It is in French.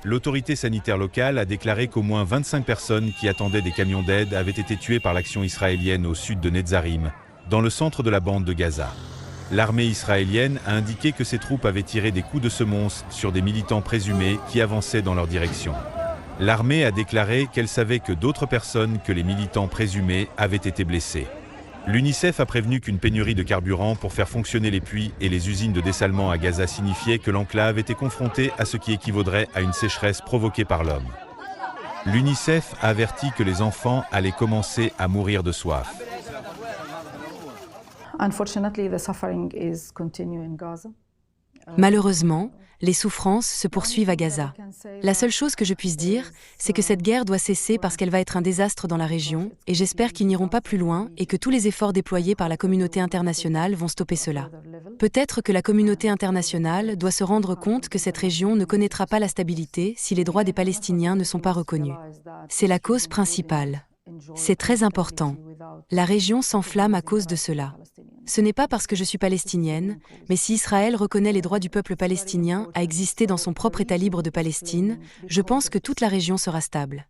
L'autorité sanitaire locale a déclaré qu'au moins 25 personnes qui attendaient des camions d'aide avaient été tuées par l'action israélienne au sud de Netzarim, dans le centre de la bande de Gaza. L'armée israélienne a indiqué que ses troupes avaient tiré des coups de semonce sur des militants présumés qui avançaient dans leur direction. L'armée a déclaré qu'elle savait que d'autres personnes que les militants présumés avaient été blessées. L'UNICEF a prévenu qu'une pénurie de carburant pour faire fonctionner les puits et les usines de dessalement à Gaza signifiait que l'enclave était confrontée à ce qui équivaudrait à une sécheresse provoquée par l'homme. L'UNICEF a averti que les enfants allaient commencer à mourir de soif. Malheureusement, les souffrances se poursuivent à Gaza. La seule chose que je puisse dire, c'est que cette guerre doit cesser parce qu'elle va être un désastre dans la région, et j'espère qu'ils n'iront pas plus loin et que tous les efforts déployés par la communauté internationale vont stopper cela. Peut-être que la communauté internationale doit se rendre compte que cette région ne connaîtra pas la stabilité si les droits des Palestiniens ne sont pas reconnus. C'est la cause principale. C'est très important. La région s'enflamme à cause de cela. Ce n'est pas parce que je suis palestinienne, mais si Israël reconnaît les droits du peuple palestinien à exister dans son propre État libre de Palestine, je pense que toute la région sera stable.